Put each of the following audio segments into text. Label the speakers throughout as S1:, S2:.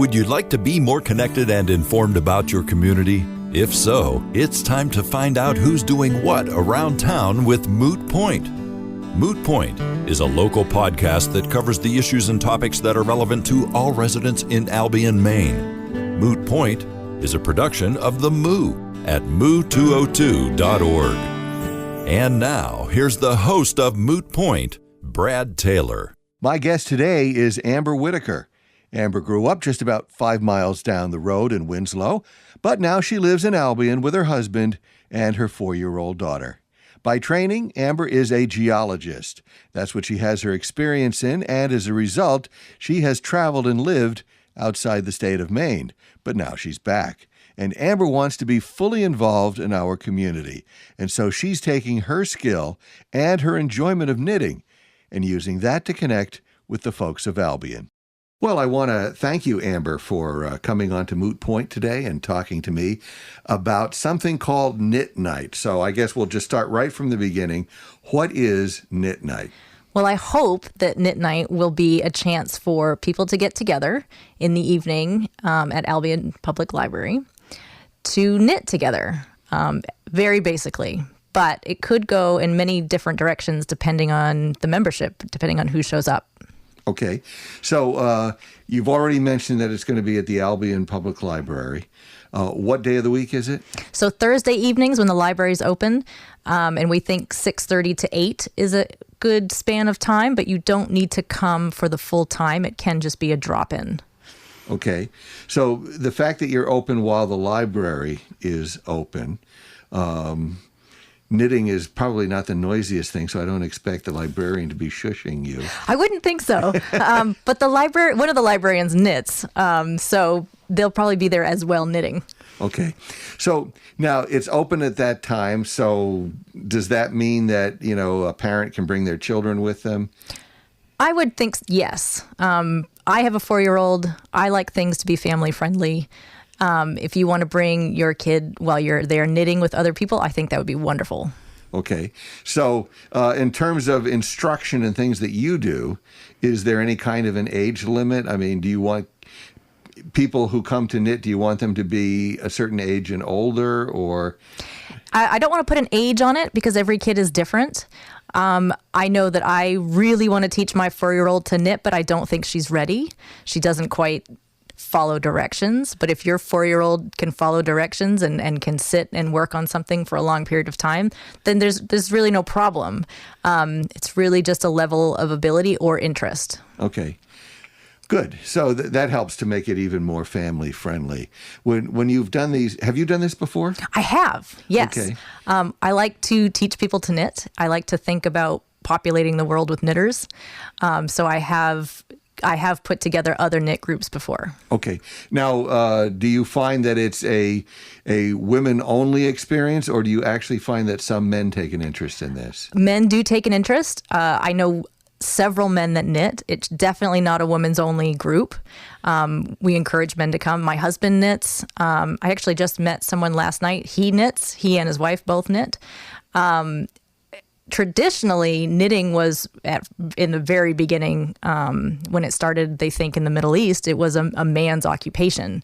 S1: Would you like to be more connected and informed about your community? If so, it's time to find out who's doing what around town with Moot Point. Moot Point is a local podcast that covers the issues and topics that are relevant to all residents in Albion, Maine. Moot Point is a production of The Moo at moo202.org. And now, here's the host of Moot Point, Brad Taylor.
S2: My guest today is Amber Whitaker. Amber grew up just about 5 miles down the road in Winslow, but now she lives in Albion with her husband and her 4-year-old daughter. By training, Amber is a geologist. That's what she has her experience in, and as a result, she has traveled and lived outside the state of Maine. But now she's back, and Amber wants to be fully involved in our community. And so she's taking her skill and her enjoyment of knitting and using that to connect with the folks of Albion. Well, I want to thank you, Amber, for coming on to Moot Point today and talking to me about something called Knit Night. So I guess we'll just start right from the beginning. What is Knit Night?
S3: Well, I hope that Knit Night will be a chance for people to get together in the evening at Albion Public Library to knit together, very basically. But it could go in many different directions depending on the membership, depending on who shows up.
S2: Okay. So you've already mentioned that it's going to be at the Albion Public Library. What day of the week is it?
S3: So Thursday evenings when the library's open, and we think 6:30 to 8 is a good span of time, but you don't need to come for the full time. It can just be a drop-in.
S2: Okay. So the fact that you're open while the library is open, knitting is probably not the noisiest thing, so I don't expect the librarian to be shushing you.
S3: I wouldn't think so. But one of the librarians knits, so they'll probably be there as well knitting.
S2: Okay. So now it's open at that time, so does that mean that, a parent can bring their children with them?
S3: I would think yes. I have a 4-year-old. I like things to be family friendly. If you want to bring your kid while you're there knitting with other people, I think that would be wonderful.
S2: Okay. So in terms of instruction and things that you do, is there any kind of an age limit? I mean, do you want people who come to knit, do you want them to be a certain age and older, or?
S3: I don't want to put an age on it because every kid is different. I know that I really want to teach my 4-year-old to knit, but I don't think she's ready. She doesn't quite follow directions, but if your 4-year-old can follow directions and can sit and work on something for a long period of time, then there's really no problem. It's really just a level of ability or interest.
S2: Okay. Good. So that helps to make it even more family friendly. When you've done these, have you done this before?
S3: I have, yes.
S2: Okay.
S3: I like to teach people to knit. I like to think about populating the world with knitters. So I have put together other knit groups before. Okay.
S2: Now, do you find that it's a women-only experience, or do you actually find that some men take an interest in this?
S3: Men do take an interest. I know several men that knit. It's definitely not a women's-only group. We encourage men to come. My husband knits. I actually just met someone last night. He knits. He and his wife both knit. Traditionally, knitting was in the very beginning, when it started, they think in the Middle East, it was a man's occupation.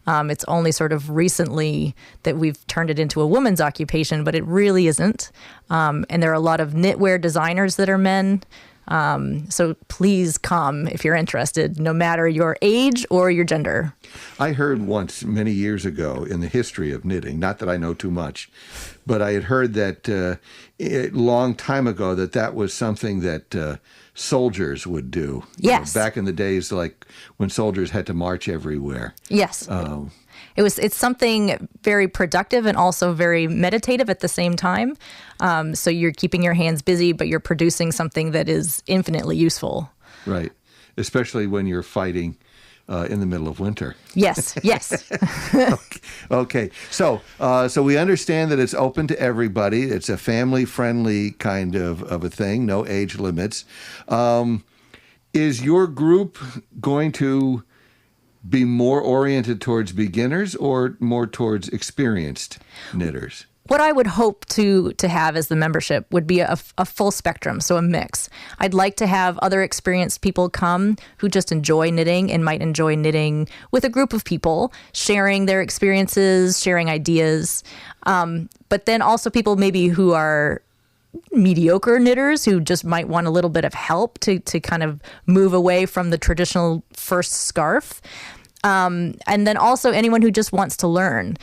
S3: It's only sort of recently that we've turned it into a woman's occupation, but it really isn't. And there are a lot of knitwear designers that are men. So please come if you're interested, no matter your age or your gender.
S2: I heard once, many years ago, in the history of knitting, not that I know too much, but I had heard that a long time ago that was something that soldiers would do.
S3: Yes.
S2: Back in the days, like when soldiers had to march everywhere.
S3: Yes. It's something very productive and also very meditative at the same time. So you're keeping your hands busy, but you're producing something that is infinitely useful.
S2: Right. Especially when you're fighting in the middle of winter.
S3: Yes, yes.
S2: Okay. So we understand that it's open to everybody. It's a family-friendly kind of a thing, no age limits. Is your group going to be more oriented towards beginners or more towards experienced knitters?
S3: What I would hope to have as the membership would be a full spectrum, so a mix. I'd like to have other experienced people come who just enjoy knitting and might enjoy knitting with a group of people, sharing their experiences, sharing ideas. But then also people maybe who are mediocre knitters who just might want a little bit of help to kind of move away from the traditional first scarf. And then also anyone who just wants to learn.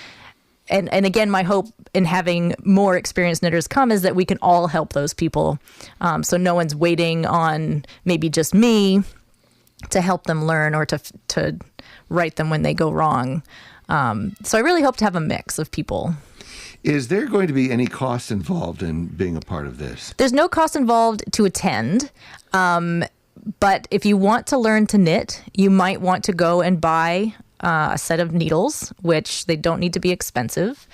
S3: And again, my hope in having more experienced knitters come is that we can all help those people. So no one's waiting on maybe just me to help them learn or to right them when they go wrong. So I really hope to have a mix of people.
S2: Is there going to be any cost involved in being a part of this?
S3: There's no cost involved to attend. But if you want to learn to knit, you might want to go and buy a set of needles, which they don't need to be expensive,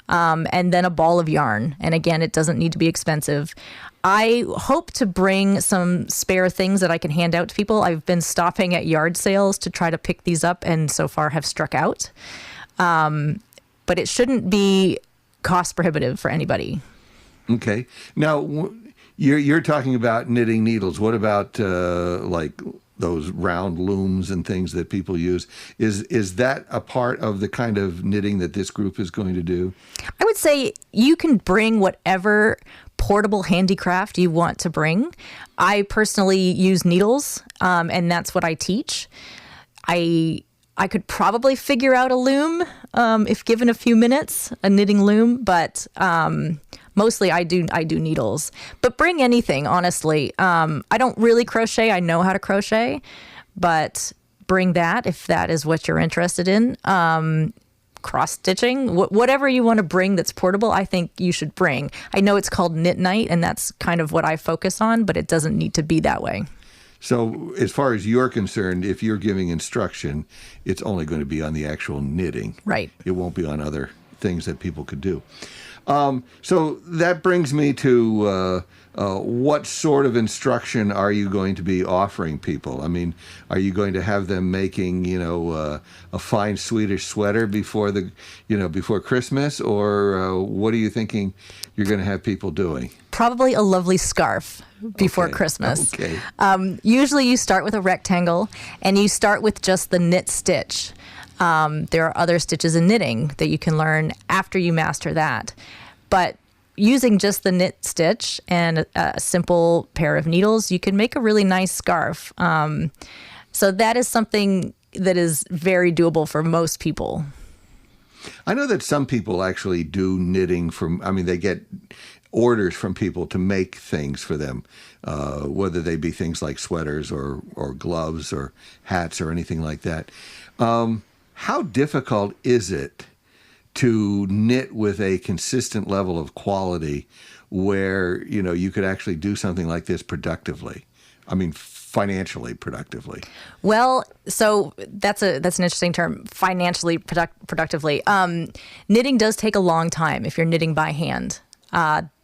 S3: and then a ball of yarn. And again, it doesn't need to be expensive. I hope to bring some spare things that I can hand out to people. I've been stopping at yard sales to try to pick these up and so far have struck out. But it shouldn't be cost prohibitive for anybody.
S2: Okay. Now, you're talking about knitting needles. What about like those round looms and things that people use? Is that a part of the kind of knitting that this group is going to do?
S3: I would say you can bring whatever portable handicraft you want to bring. I personally use needles, and that's what I teach. I could probably figure out a loom if given a few minutes, a knitting loom, but mostly I do needles. But bring anything, honestly. I don't really crochet. I know how to crochet, but bring that if that is what you're interested in. Cross stitching, whatever you want to bring that's portable, I think you should bring. I know it's called Knit Nite, and that's kind of what I focus on, but it doesn't need to be that way.
S2: So as far as you're concerned, if you're giving instruction, it's only going to be on the actual knitting.
S3: Right.
S2: It won't be on other things that people could do. So that brings me to what sort of instruction are you going to be offering people? I mean, are you going to have them making, a fine Swedish sweater before before Christmas, or what are you thinking you're going to have people doing?
S3: Probably a lovely scarf before Christmas.
S2: Okay.
S3: Usually you start with a rectangle and you start with just the knit stitch. There are other stitches in knitting that you can learn after you master that. But using just the knit stitch and a simple pair of needles, you can make a really nice scarf. So that is something that is very doable for most people.
S2: I know that some people actually do knitting they get orders from people to make things for them, whether they be things like sweaters or gloves or hats or anything like that. How difficult is it to knit with a consistent level of quality where, you could actually do something like this productively? I mean, financially productively.
S3: Well, so that's an interesting term, financially productively. Knitting does take a long time if you're knitting by hand.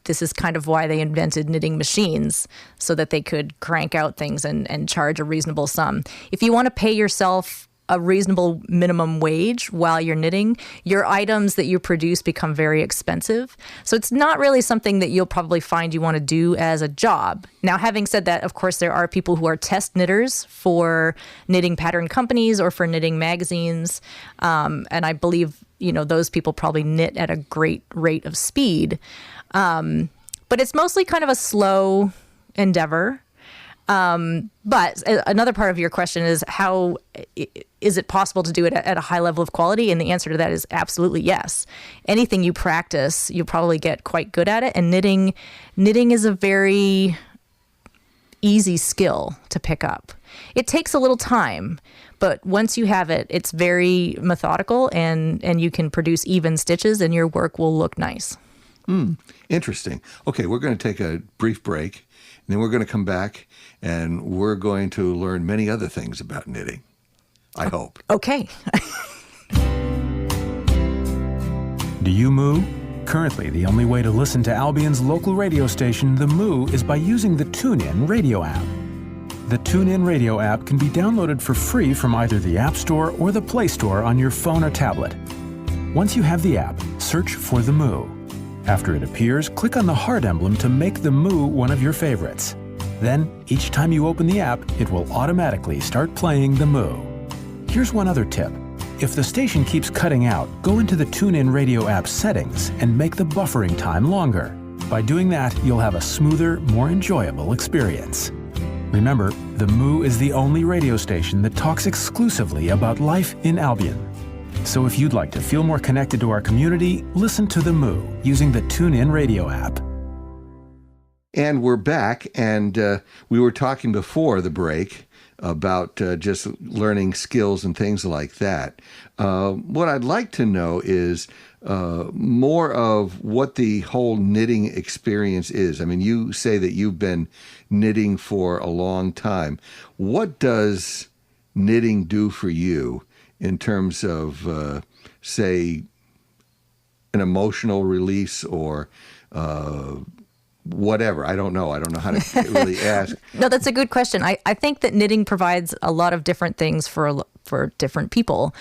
S3: This is kind of why they invented knitting machines, so that they could crank out things and charge a reasonable sum. If you want to pay yourself a reasonable minimum wage while you're knitting, your items that you produce become very expensive. So it's not really something that you'll probably find you want to do as a job. Now, having said that, of course, there are people who are test knitters for knitting pattern companies or for knitting magazines. And I believe, those people probably knit at a great rate of speed. But it's mostly kind of a slow endeavor. But another part of your question is how is it possible to do it at a high level of quality? And the answer to that is absolutely yes. Anything you practice, you'll probably get quite good at it. And knitting is a very easy skill to pick up. It takes a little time, but once you have it, it's very methodical and you can produce even stitches and your work will look nice.
S2: Interesting. Okay, we're going to take a brief break, and then we're going to come back, and we're going to learn many other things about knitting, I hope.
S3: Okay.
S4: Do you moo? Currently, the only way to listen to Albion's local radio station, The Moo, is by using the TuneIn radio app. The TuneIn radio app can be downloaded for free from either the App Store or the Play Store on your phone or tablet. Once you have the app, search for The Moo. After it appears, click on the heart emblem to make the moo one of your favorites. Then, each time you open the app, it will automatically start playing the moo. Here's one other tip. If the station keeps cutting out, go into the TuneIn Radio app settings and make the buffering time longer. By doing that, you'll have a smoother, more enjoyable experience. Remember, the Moo is the only radio station that talks exclusively about life in Albion. So if you'd like to feel more connected to our community, listen to the Moo using the TuneIn Radio app.
S2: And we're back, and we were talking before the break about just learning skills and things like that. What I'd like to know is more of what the whole knitting experience is. I mean, you say that you've been knitting for a long time. What does knitting do for you in terms of, say, an emotional release or whatever? I don't know. I don't know how to really ask.
S3: No, that's a good question. I think that knitting provides a lot of different things for different people.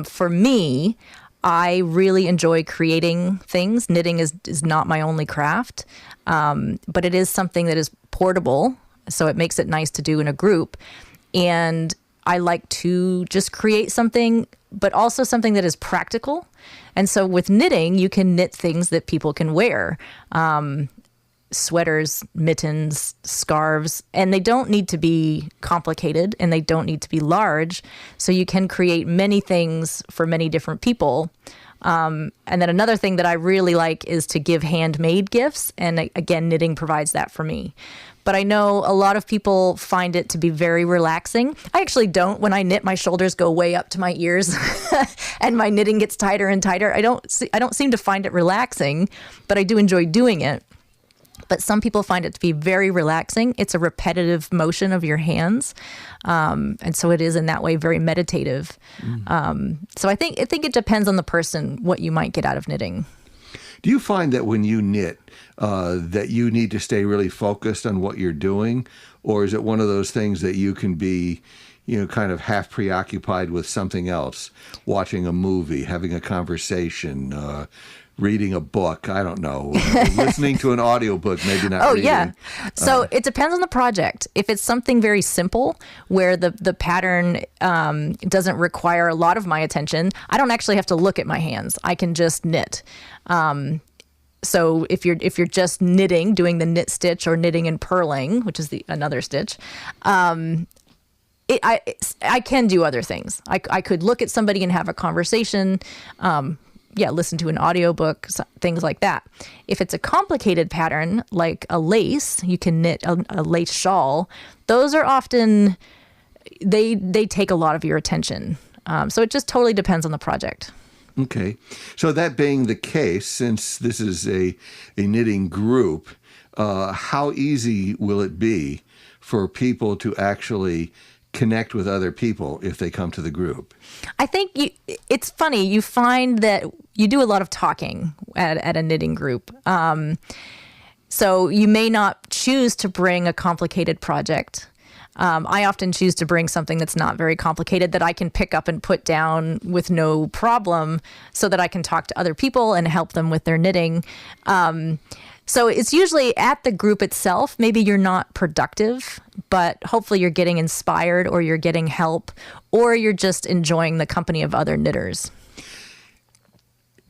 S3: For me, I really enjoy creating things. Knitting is not my only craft, but it is something that is portable, so it makes it nice to do in a group. And I like to just create something, but also something that is practical. And so with knitting, you can knit things that people can wear. Sweaters, mittens, scarves, and they don't need to be complicated and they don't need to be large. So you can create many things for many different people. And then another thing that I really like is to give handmade gifts. And again, knitting provides that for me. But I know a lot of people find it to be very relaxing. I actually don't. When I knit, my shoulders go way up to my ears and my knitting gets tighter and tighter. I don't seem to find it relaxing, but I do enjoy doing it. But some people find it to be very relaxing. It's a repetitive motion of your hands. And so it is in that way very meditative. So I think it depends on the person what you might get out of knitting.
S2: Do you find that when you knit that you need to stay really focused on what you're doing? Or is it one of those things that you can be, kind of half preoccupied with something else, watching a movie, having a conversation, reading a book, I don't know, listening to an audiobook, maybe not reading.
S3: Yeah. So it depends on the project. If it's something very simple where the pattern doesn't require a lot of my attention, I don't actually have to look at my hands. I can just knit. So if you're just knitting, doing the knit stitch or knitting and purling, which is another stitch, I can do other things. I could look at somebody and have a conversation, listen to an audiobook, things like that. If it's a complicated pattern, like a lace, you can knit a lace shawl. Those are often, they take a lot of your attention. So it just totally depends on the project.
S2: Okay. So that being the case, since this is a knitting group, how easy will it be for people to actually connect with other people if they come to the group?
S3: I think it's funny. You find that you do a lot of talking at a knitting group. So you may not choose to bring a complicated project. I often choose to bring something that's not very complicated that I can pick up and put down with no problem so that I can talk to other people and help them with their knitting. So it's usually at the group itself. Maybe you're not productive, but hopefully you're getting inspired or you're getting help or you're just enjoying the company of other knitters.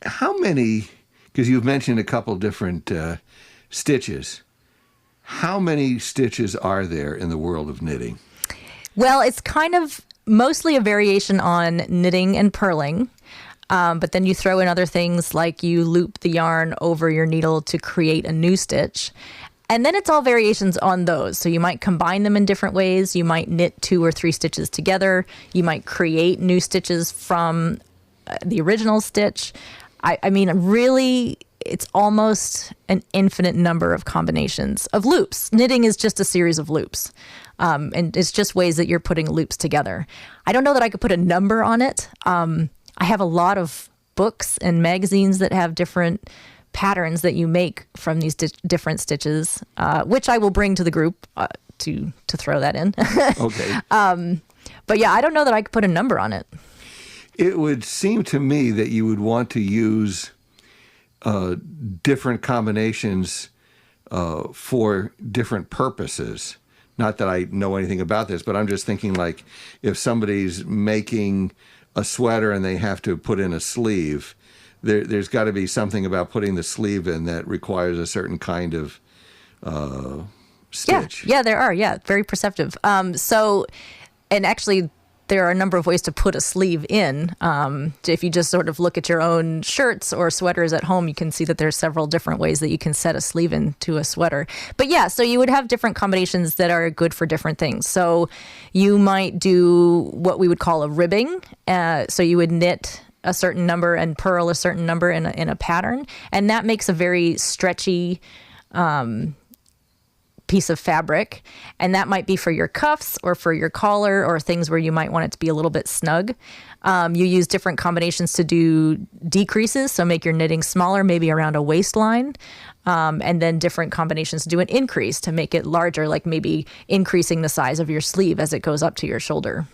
S2: How many, because you've mentioned a couple different stitches, how many stitches are there in the world of knitting?
S3: Well, it's kind of mostly a variation on knitting and purling. But then you throw in other things like you loop the yarn over your needle to create a new stitch. And then it's all variations on those. So you might combine them in different ways. You might knit 2 or 3 stitches together. You might create new stitches from the original stitch. I mean, really, it's almost an infinite number of combinations of loops. Knitting is just a series of loops. And it's just ways that you're putting loops together. I don't know that I could put a number on it. I have a lot of books and magazines that have different patterns that you make from these different stitches, which I will bring to the group to throw that in.
S2: Okay.
S3: But yeah, I don't know that I could put a number on it.
S2: It would seem to me that you would want to use different combinations for different purposes. Not that I know anything about this, but I'm just thinking, like, if somebody's making a sweater and they have to put in a sleeve, there's got to be something about putting the sleeve in that requires a certain kind of stitch.
S3: Yeah, there are. Yeah, very perceptive. And actually, there are a number of ways to put a sleeve in. If you just sort of look at your own shirts or sweaters at home, you can see that there's several different ways that you can set a sleeve into a sweater. But yeah, so you would have different combinations that are good for different things. So you might do what we would call a ribbing. So you would knit a certain number and purl a certain number in a pattern. And that makes a very stretchy piece of fabric, and that might be for your cuffs or for your collar or things where you might want it to be a little bit snug. You use different combinations to do decreases, so make your knitting smaller, maybe around a waistline, and then different combinations to do an increase to make it larger, like maybe increasing the size of your sleeve as it goes up to your shoulder.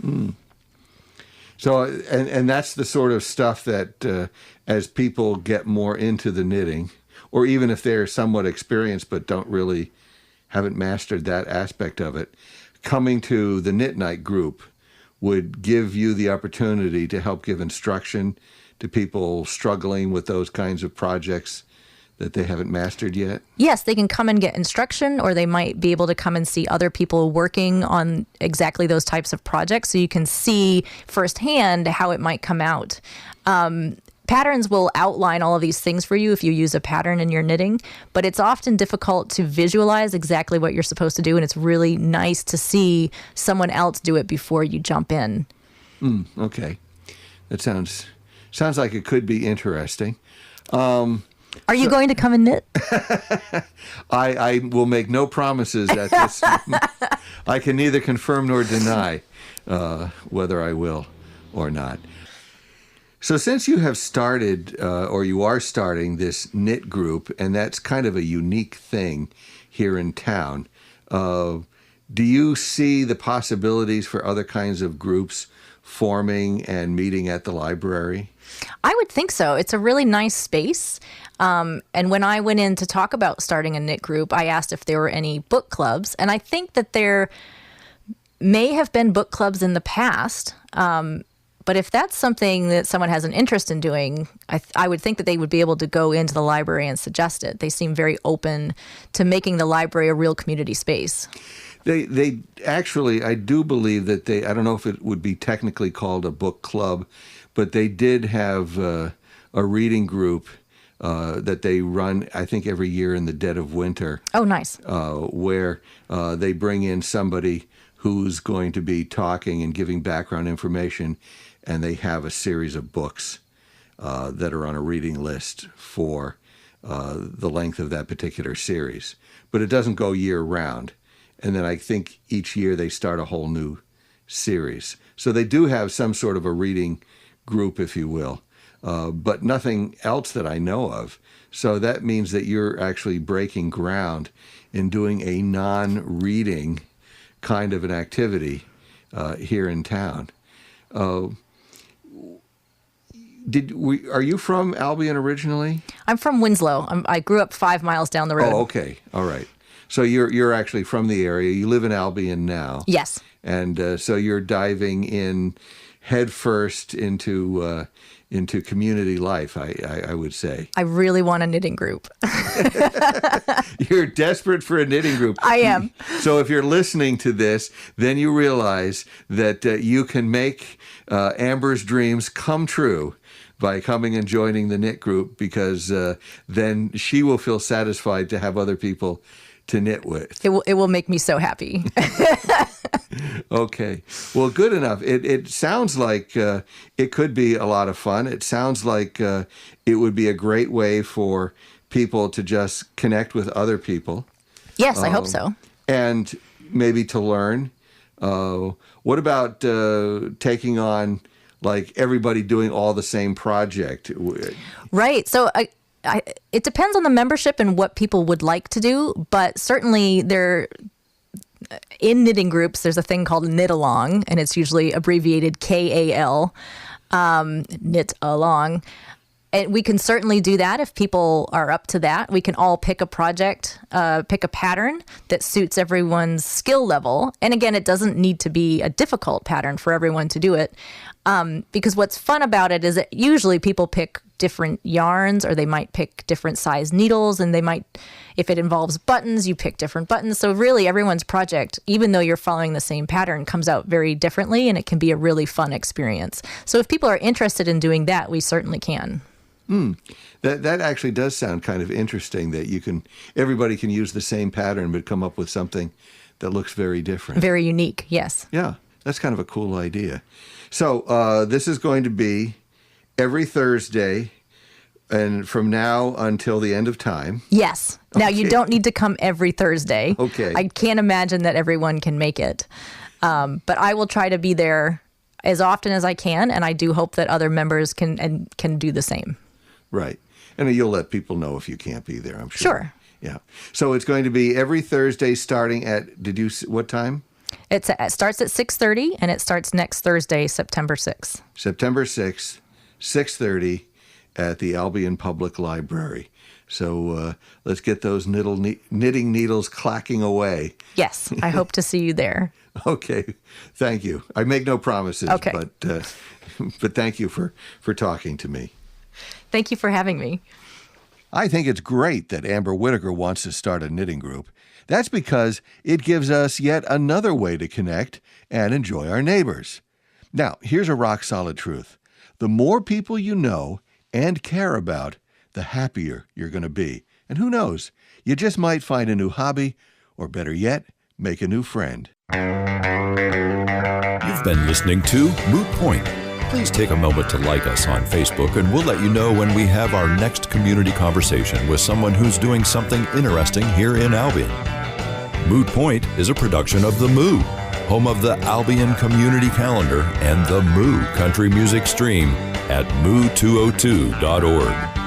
S2: So, and that's the sort of stuff that as people get more into the knitting, or even if they're somewhat experienced but haven't mastered that aspect of it, coming to the Knit Night group would give you the opportunity to help give instruction to people struggling with those kinds of projects that they haven't mastered yet?
S3: Yes, they can come and get instruction, or they might be able to come and see other people working on exactly those types of projects, so you can see firsthand how it might come out. Patterns will outline all of these things for you if you use a pattern in your knitting, but it's often difficult to visualize exactly what you're supposed to do, and it's really nice to see someone else do it before you jump in.
S2: Okay. That sounds like it could be interesting.
S3: Are you going to come and knit?
S2: I will make no promises at this. I can neither confirm nor deny whether I will or not. So since you have started, or you are starting this knit group, and that's kind of a unique thing here in town, do you see the possibilities for other kinds of groups forming and meeting at the library?
S3: I would think so. It's a really nice space. And when I went in to talk about starting a knit group, I asked if there were any book clubs. And I think that there may have been book clubs in the past. But if that's something that someone has an interest in doing, I would think that they would be able to go into the library and suggest it. They seem very open to making the library a real community space.
S2: They actually, I do believe that I don't know if it would be technically called a book club, but they did have a reading group that they run, I think, every year in the dead of winter.
S3: Oh, nice.
S2: Where they bring in somebody who's going to be talking and giving background information, and they have a series of books that are on a reading list for the length of that particular series. But it doesn't go year-round. And then I think each year they start a whole new series. So they do have some sort of a reading group, if you will, but nothing else that I know of. So that means that you're actually breaking ground in doing a non-reading kind of an activity here in town. Are you from Albion originally?
S3: I'm from Winslow. I grew up 5 miles down the road.
S2: Oh, okay. All right. So you're actually from the area. You live in Albion now.
S3: Yes.
S2: And so you're diving in head first into community life, I would say.
S3: I really want a knitting group.
S2: You're desperate for a knitting group.
S3: I am.
S2: So if you're listening to this, then you realize that you can make Amber's dreams come true by coming and joining the knit group, because then she will feel satisfied to have other people to knit with.
S3: It will make me so happy.
S2: Okay. Well, good enough. It sounds like it could be a lot of fun. It sounds like it would be a great way for people to just connect with other people.
S3: Yes, I hope so.
S2: And maybe to learn. What about taking on, like, everybody doing all the same project?
S3: Right. So it depends on the membership and what people would like to do, but certainly in knitting groups, there's a thing called knit along, and it's usually abbreviated KAL, knit along. And we can certainly do that if people are up to that. We can all pick a project, pick a pattern that suits everyone's skill level. And again, it doesn't need to be a difficult pattern for everyone to do it. Because what's fun about it is that usually people pick different yarns, or they might pick different size needles, and they might, if it involves buttons, you pick different buttons. So really everyone's project, even though you're following the same pattern, comes out very differently, and it can be a really fun experience. So if people are interested in doing that, we certainly can.
S2: That actually does sound kind of interesting, that everybody can use the same pattern but come up with something that looks very different.
S3: Very unique, yes.
S2: Yeah, that's kind of a cool idea. So this is going to be every Thursday, and from now until the end of time.
S3: Yes. Now, you don't need to come every Thursday.
S2: Okay.
S3: I can't imagine that everyone can make it. But I will try to be there as often as I can, and I do hope that other members can do the same.
S2: Right. And you'll let people know if you can't be there, I'm sure.
S3: Sure.
S2: Yeah. So it's going to be every Thursday starting at, what time?
S3: It starts at 6:30, and it starts next Thursday, September 6th.
S2: September 6th, 6:30 at the Albion Public Library. So let's get those knitting needles clacking away.
S3: Yes, I hope to see you there.
S2: Okay, thank you. I make no promises,
S3: okay.
S2: but thank you for talking to me.
S3: Thank you for having me.
S2: I think it's great that Amber Whitaker wants to start a knitting group. That's because it gives us yet another way to connect and enjoy our neighbors. Now, here's a rock-solid truth. The more people you know and care about, the happier you're going to be. And who knows, you just might find a new hobby, or better yet, make a new friend.
S1: You've been listening to Moot Point. Please take a moment to like us on Facebook, and we'll let you know when we have our next community conversation with someone who's doing something interesting here in Albion. Moot Point is a production of The Moo, home of the Albion Community Calendar and the Moo Country Music Stream at moo202.org.